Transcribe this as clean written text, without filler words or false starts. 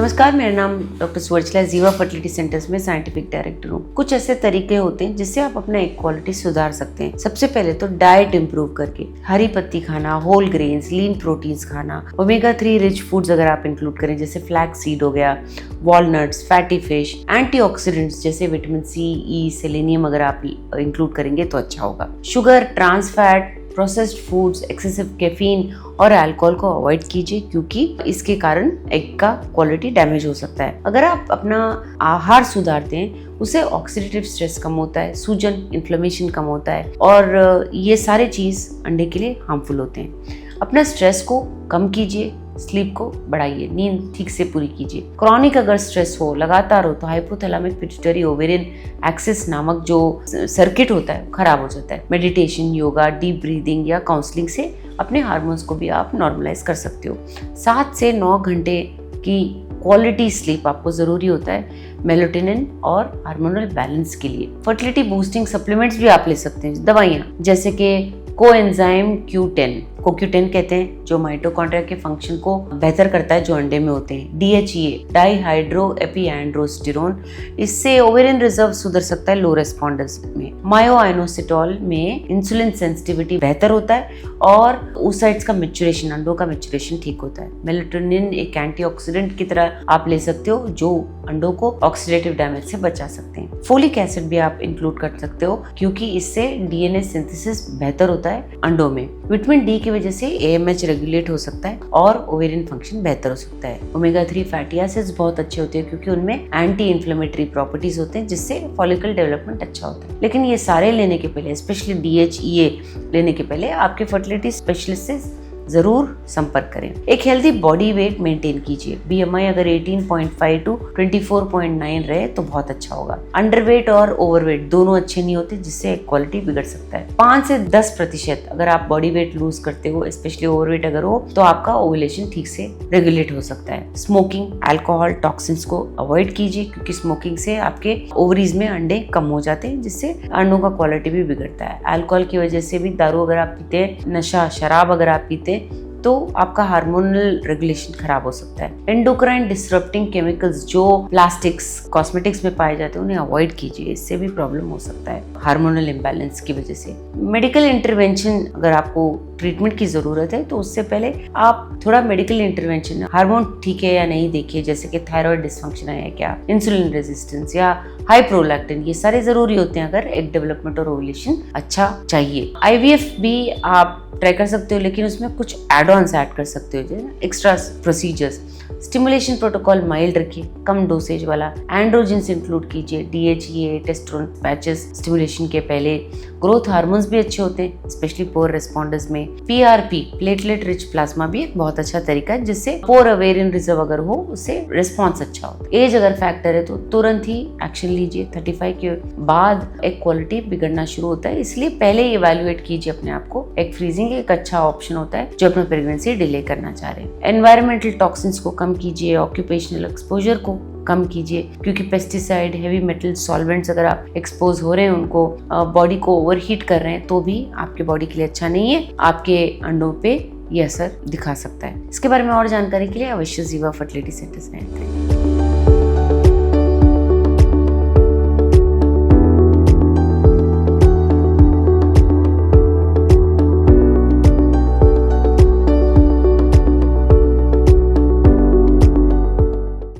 नमस्कार, मेरा नाम डॉक्टर सुवर्चला जीवा फर्टिलिटी सेंटर्स में साइंटिफिक डायरेक्टर हूँ। कुछ ऐसे तरीके होते हैं जिससे आप अपना एग क्वालिटी सुधार सकते हैं। सबसे पहले तो डाइट इंप्रूव करके हरी पत्ती खाना, होल ग्रेन्स, लीन प्रोटीन्स खाना, ओमेगा 3 रिच फूड्स अगर आप इंक्लूड करें जैसे फ्लैक्स सीड हो गया, वॉलनट्स, फैटी फिश, एंटीऑक्सीडेंट्स जैसे विटामिन सी, ई, सेलेनियम अगर आप इंक्लूड करेंगे तो अच्छा होगा। Sugar, trans fat, processed foods, excessive caffeine और अल्कोहल को अवॉइड कीजिए क्योंकि इसके कारण एग का क्वालिटी डैमेज हो सकता है। अगर आप अपना आहार सुधारते हैं उससे ऑक्सीडेटिव स्ट्रेस कम होता है, सूजन, इन्फ्लेमेशन कम होता है और ये सारे चीज़ अंडे के लिए हार्मफुल होते हैं। अपना स्ट्रेस को कम कीजिए, स्लीप को बढ़ाइए, नींद ठीक से पूरी कीजिए। क्रॉनिक अगर स्ट्रेस हो, लगातार हो तो हाइपोथैलेमिक पिट्यूटरी ओवेरियन एक्सिस नामक जो सर्किट होता है खराब हो जाता है। मेडिटेशन, योगा, डीप ब्रीदिंग या काउंसलिंग से अपने हार्मोन्स को भी आप नॉर्मलाइज कर सकते हो। 7 से 9 घंटे की क्वालिटी स्लीप आपको जरूरी होता है मेलेटोनिन और हार्मोनल बैलेंस के लिए। फर्टिलिटी बूस्टिंग सप्लीमेंट्स भी आप ले सकते हैं, दवाइयाँ जैसे कि कोएंजाइम Q10 को Q10 कहते हैं, जो माइटोकॉन्ड्रिया के फंक्शन को बेहतर करता है जो अंडे में होते हैं। DHEA डाइहाइड्रो एपीएंड्रोस्टेरोन, इससे ओवेरियन रिजर्व सुधर सकता है लो रेस्पॉन्डर्स में। मायोआइनोसिटोल में इंसुलिन सेंसिटिविटी बेहतर होता है और oocytes का मैच्योरेशन, अंडों का मैच्योरेशन ठीक होता है। मेलेटोनिन एक एंटीऑक्सीडेंट की तरह आप ले सकते हो जो अंडों को ऑक्सीडेटिव डैमेज से बचा सकते हैं। फोलिक एसिड भी आप इंक्लूड कर सकते हो क्योंकि इससे DNA सिंथेसिस बेहतर होता है अंडों में। विटामिन डी की वजह से AMH रेगुलेट हो सकता है और ओवेरियन फंक्शन बेहतर हो सकता है। ओमेगा 3 फैटी एसिड्स बहुत अच्छे होते हैं क्योंकि उनमें एंटी इन्फ्लेमेटरी प्रॉपर्टीज होते हैं जिससे फॉलिकल डेवलपमेंट अच्छा होता है। लेकिन ये सारे लेने के पहले, स्पेशली DHEA लेने के पहले आपके फर्टिलिटी स्पेशलिस्ट से जरूर संपर्क करें। एक हेल्दी बॉडी वेट मेंटेन कीजिए। BMI अगर 18.5 to 24.9 रहे तो बहुत अच्छा होगा। अंडरवेट और ओवरवेट दोनों अच्छे नहीं होते जिससे क्वालिटी बिगड़ सकता है। 5 से 10% अगर आप बॉडी वेट लूज करते हो, स्पेशली ओवरवेट अगर हो, तो आपका ओवुलेशन ठीक से रेगुलेट हो सकता है। स्मोकिंग, अल्कोहल, टॉक्सिन्स को अवॉइड कीजिए क्योंकि स्मोकिंग से आपके ओवरीज में अंडे कम हो जाते हैं जिससे अंडों का क्वालिटी भी बिगड़ता है। अल्कोहल की वजह से भी, दारू अगर आप पीते हैं, नशा शराब अगर आप पीते तो आपका हार्मोनल रेगुलेशन खराब हो सकता है। एंडोक्राइन डिसरप्टिंग केमिकल्स जो प्लास्टिक्स, कॉस्मेटिक्स में पाए जाते हैं उन्हें अवॉइड कीजिए, इससे भी प्रॉब्लम हो सकता है हार्मोनल इम्बैलेंस की वजह से। मेडिकल इंटरवेंशन अगर आपको ट्रीटमेंट की जरूरत है तो उससे पहले आप थोड़ा मेडिकल इंटरवेंशन, हार्मोन ठीक है या नहीं देखिए, जैसे कि थायराइड डिसफंक्शन है क्या, इंसुलिन रेजिस्टेंस या हाई प्रोलैक्टिन, ये सारे जरूरी होते हैं अगर एग डेवलपमेंट और ओवुलेशन अच्छा चाहिए। IVF भी आप ट्राई कर सकते हो लेकिन उसमें कुछ एड-ऑन्स ऐड कर सकते हो जैसे extra procedures. Stimulation protocol mild रखिए, कम डोसेज वाला। एंड्रोजेंस इंक्लूड कीजिए, DHEA, टेस्टोस्टेरोन पैचेस स्टिमुलेशन के पहले। ग्रोथ हार्मोन्स भी अच्छे होते हैं स्पेशली पोर रेस्पॉन्डर्स में। PRP प्लेटलेट रिच प्लाज्मा भी एक बहुत अच्छा तरीका है जिससे पोर ओवेरियन रिजर्व अगर हो उससे रिस्पॉन्स अच्छा होता है। एज अगर फैक्टर है तो तुरंत ही एक्शन लीजिए। 35 के बाद एग क्वालिटी बिगड़ना शुरू होता है, इसलिए पहले ही इवैल्यूएट कीजिए अपने आप को। एग फ्रीजिंग एक अच्छा ऑप्शन होता है जो अपना प्रेगनेंसी डिले करना चाह रहे हैं। एनवायरमेंटल टॉक्सिन्स को कम कीजिए, ऑक्यूपेशनल एक्सपोजर को कम कीजिए क्योंकि पेस्टिसाइड, हेवी मेटल, सॉल्वेंट्स अगर आप एक्सपोज हो रहे हैं उनको, बॉडी को ओवरहीट कर रहे हैं तो भी आपके बॉडी के लिए अच्छा नहीं है, आपके अंडों पे ये असर दिखा सकता है। इसके बारे में और जानकारी के लिए अवश्य जीवा फर्टिलिटी सेंटर से एंटर करें।